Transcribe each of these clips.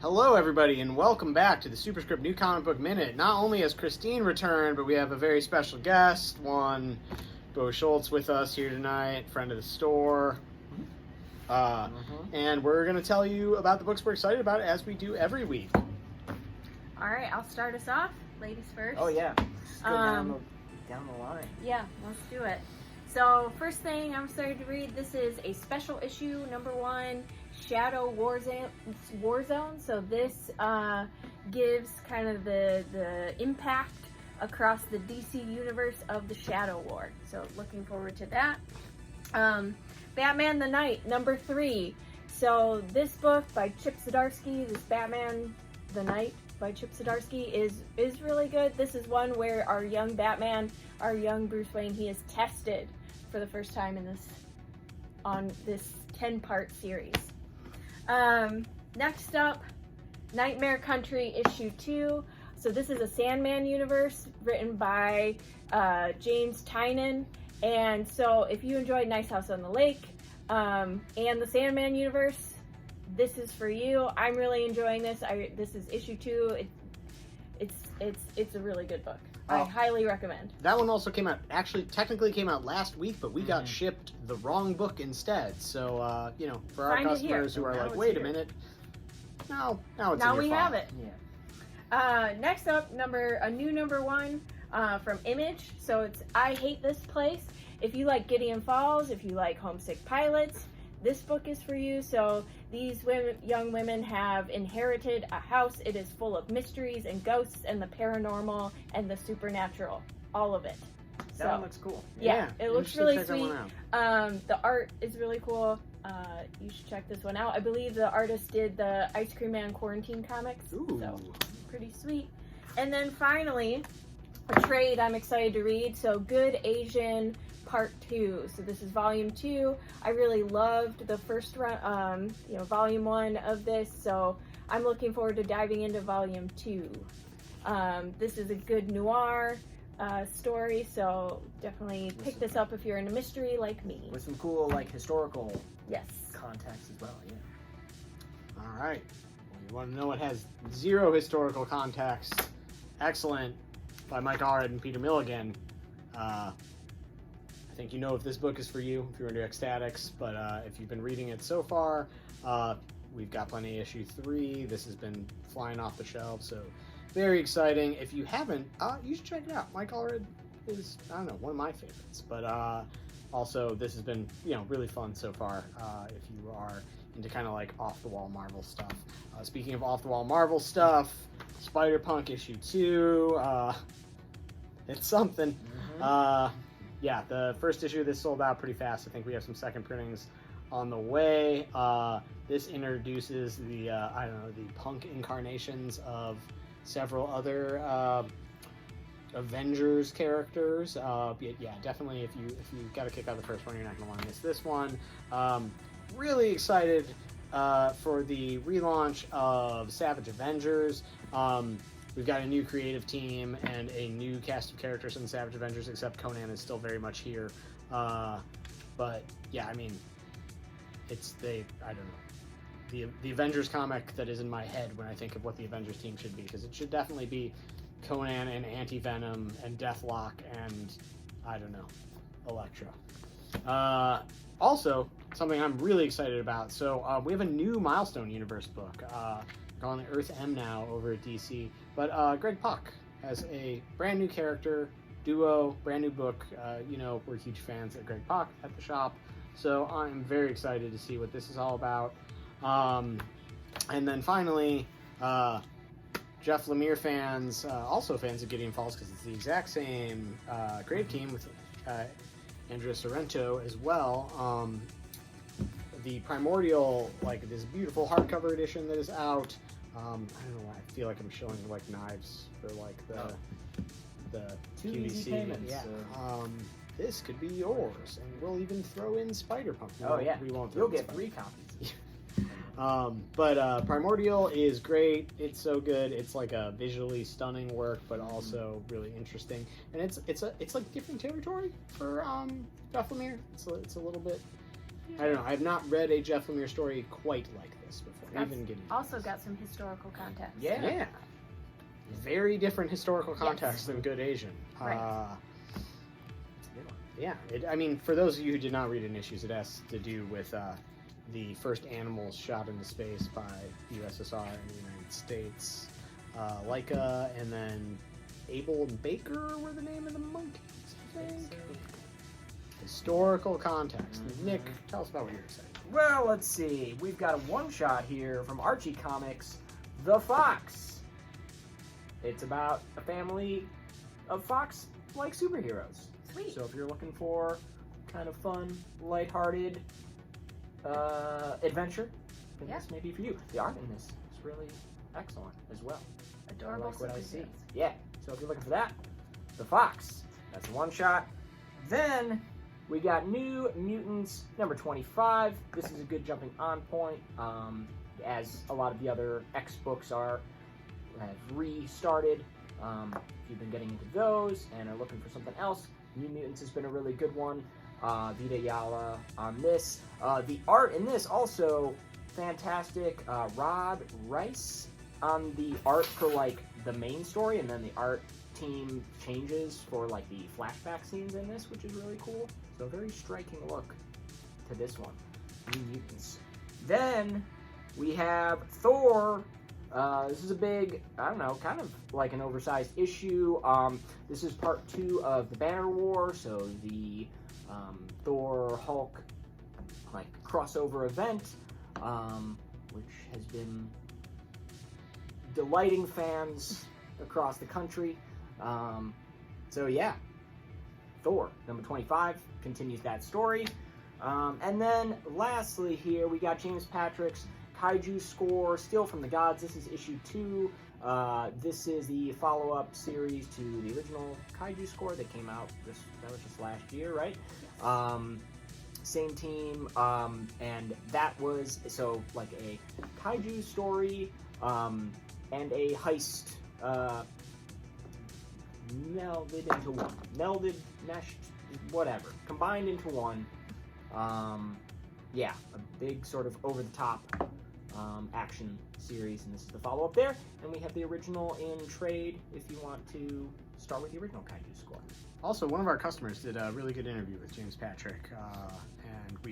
Hello, everybody, and welcome back to the Superscript New Comic Book Minute. Not only has Christine returned, but we have a very special guest, one Bo Schultz, with us here tonight, friend of the store. And we're going to tell you about the books we're excited about, as we do every week. All right, I'll start us off. Ladies first. Oh, yeah. Let's go down the line. Yeah, let's do it. So, first thing I'm excited to read, this is a special issue, #1, Shadow Warzone. So this gives kind of the impact across the DC universe of the Shadow War. So looking forward to that. Batman the Knight, #3. So this book by Chip Zdarsky, this Batman the Knight by Chip Zdarsky is really good. This is one where our young Batman, our young Bruce Wayne, he is tested for the first time in on this 10-part series. Next up, Nightmare Country issue 2. So this is a Sandman universe written by James Tynion. And so if you enjoyed Nice House on the Lake and the Sandman universe, this is for you. I'm really enjoying this. This is issue 2. It's a really good book. I highly recommend. That one also came out, technically came out last week, but we got shipped the wrong book instead. So, for our customers who are like, wait a minute, now it's now in your we file. have it. Yeah. Next up, a new #1 from Image. So it's I Hate This Place. If you like Gideon Falls, if you like Homesick Pilots, this book is for you. So these young women have inherited a house. It is full of mysteries and ghosts and the paranormal and the supernatural, all of it. That one looks cool. Yeah, it looks really sweet. The art is really cool. You should check this one out. I believe the artist did the Ice Cream Man Quarantine comics. Ooh. So pretty sweet. And then finally, a trade I'm excited to read. So Good Asian Part 2. So this is volume 2. I really loved the first run, volume 1 of this. So I'm looking forward to diving into volume 2. This is a good noir story, so definitely pick this up if you're into mystery like me. With some cool, historical context as well, yeah. All right. Well, you want to know what has zero historical context? Excellent, by Mike Allred and Peter Milligan. I think you know if this book is for you, if you're into ecstatics, but if you've been reading it so far, we've got plenty of issue 3. This has been flying off the shelves, so very exciting. If you haven't, you should check it out. Mike Allred is, one of my favorites, but also this has been, really fun so far if you are into kind of like off-the-wall Marvel stuff. Speaking of off-the-wall Marvel stuff, Spider-Punk issue 2, it's something. Yeah, the first issue of this sold out pretty fast. I think we have some second printings on the way. This introduces the punk incarnations of several other Avengers characters. Yeah, definitely if you got a kick out of the first one, you're not going to want to miss this one. Really excited for the relaunch of Savage Avengers. We've got a new creative team and a new cast of characters in the Savage Avengers, except Conan is still very much here. But yeah, it's the Avengers comic that is in my head when I think of what the Avengers team should be, because it should definitely be Conan and Anti-Venom and Deathlock and, Elektra. Also, something I'm really excited about. So we have a new Milestone Universe book calling it Earth M now over at DC. But Greg Pak has a brand new character, duo, brand new book. We're huge fans of Greg Pak at the shop. So I'm very excited to see what this is all about. And then finally, Jeff Lemire fans, also fans of Gideon Falls, because it's the exact same creative team with Andrea Sorrento as well. The Primordial, this beautiful hardcover edition that is out. I don't know why I feel like I'm showing knives for the QVC. Payments, yeah. This could be yours, and we'll even throw in Spider-Punk. We won't. You'll get 3 copies. But Primordial is great. It's so good. It's like a visually stunning work, but also really interesting. And it's like different territory for Jeff Lemire. It's a little bit. I don't know. I've not read a Jeff Lemire story quite like this before. We've been getting Also got some historical context. yeah. Very different historical Yes. context than Good Asian. Right. It's a good one. Yeah, I mean, for those of you who did not read in issues, it has to do with the first animals shot into space by the USSR and the United States. Laika and then Abel and Baker were the name of the monkeys, I think. Historical context. Nick, tell us about what you're excited about. Well, let's see. We've got a one-shot here from Archie Comics, The Fox. It's about a family of fox-like superheroes. Sweet. So if you're looking for kind of fun, lighthearted adventure, then Yeah. this may be for you. The art in this is really excellent as well. Adorable I like what I see. superheroes. Yeah. So if you're looking for that, The Fox. That's one shot. Then we got New Mutants number 25. This is a good jumping on point, as a lot of the other X books have restarted. If you've been getting into those and are looking for something else, New Mutants has been a really good one. Vita Yala on this. The art in this also fantastic. Rod Rice on the art for like the main story, and then the art team changes for like the flashback scenes in this, which is really cool. So a very striking look to this one. New Mutants. Then we have Thor. This is a big, I don't know, kind of like an oversized issue. This is part 2 of the Banner War, so the Thor Hulk like crossover event, which has been delighting fans across the country. So yeah, Thor number 25 continues that story. And then lastly here we got James Patrick's Kaiju Score, Still from the Gods. This is issue 2. This is the follow-up series to the original Kaiju Score that came out that was just last year, right? Same team, and that was so like a kaiju story and a heist meshed, whatever, combined into one. Yeah, a big sort of over-the-top action series, and this is the follow-up there. And we have the original in trade if you want to start with the original Kaiju Score. Also, one of our customers did a really good interview with James Patrick,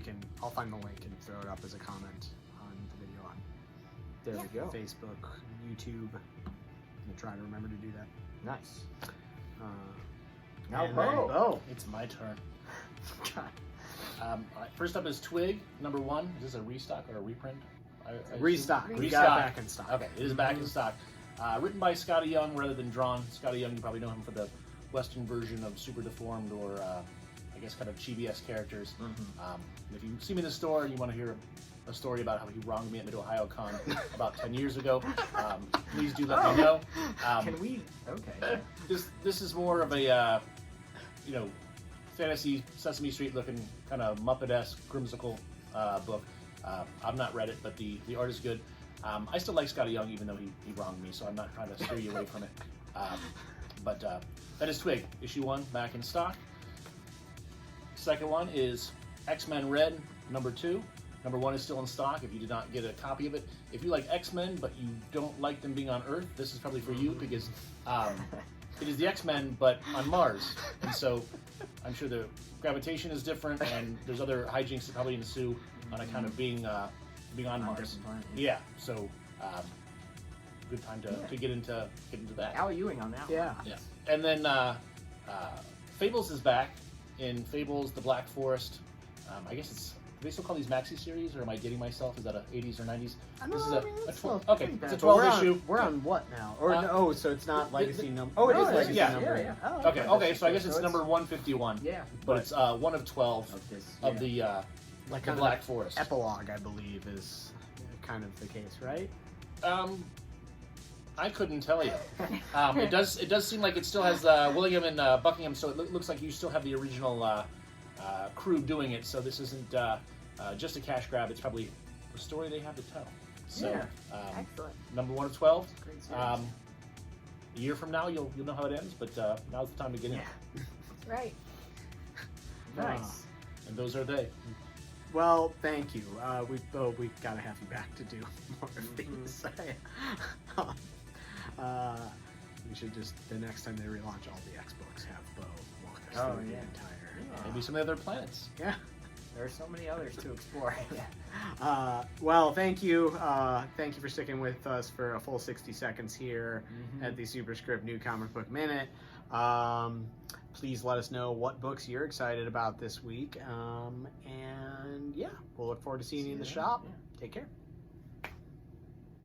and I'll find the link and throw it up as a comment on the video on There we go. Facebook, YouTube. We'll try to remember to do that. Nice. Now And Bo. then Bo. It's my turn. God. All right, first up is Twig, number 1. Is this a restock or a reprint? I Restock. We got it Restock. back in stock. Okay, it is back in stock. Written by Scotty Young rather than drawn. Scotty Young, you probably know him for the Western version of Super Deformed or, I guess, kind of chibi-esque characters. If you see me in the store and you want to hear a story about how he wronged me at Mid-Ohio Con about 10 years ago, please do let me know. Can we? Okay. This is more of a, fantasy Sesame Street looking kind of Muppet-esque, whimsical book. I've not read it, but the art is good. I still like Scotty Young, even though he wronged me, so I'm not trying to steer you away from it. But that is Twig, issue 1, back in stock. Second one is X-Men Red, number 2. Number 1 is still in stock if you did not get a copy of it. If you like X-Men, but you don't like them being on Earth, this is probably for you, because it is the X-Men, but on Mars. And so I'm sure the gravitation is different, and there's other hijinks that probably ensue on account of being on Mars. Yeah, so good time to get into that. Al Ewing on that Yeah. one. Yeah. And then Fables is back in Fables: The Black Forest. I guess it's. Do they still call these maxi series, or am I dating myself? Is that a 80s or 90s? I This know, is I mean, it's still- okay. I think It's a that- 12 we're on- issue. We're on what now? Or no, so it's not legacy number. Oh, it No, is it legacy yeah. number. Yeah. Oh, Okay, so I guess it's number 151. Yeah. But it's 1 of 12 Of this. of the Like the kind Black of Forest. epilogue, I believe, is kind of the case, right? I couldn't tell you. It does seem like it still has William and Buckingham, so it looks like you still have the original crew doing it. So this isn't just a cash grab. It's probably a story they have to tell. So Yeah. Excellent. number 1 of 12. Great series. A year from now, you'll know how it ends, but now's the time to get in. Right. Nice. And those are they. Well, thank you. We gotta have you back to do more things. We should just the next time they relaunch all the X books, have Bo walk us through the entire. Maybe some of the other planets. Yeah. There are so many others to explore. Well, thank you. Thank you for sticking with us for a full 60 seconds here at the Superscript New Comic Book Minute. Please let us know what books you're excited about this week. And yeah, we'll look forward to seeing you in the shop. Yeah. Take care.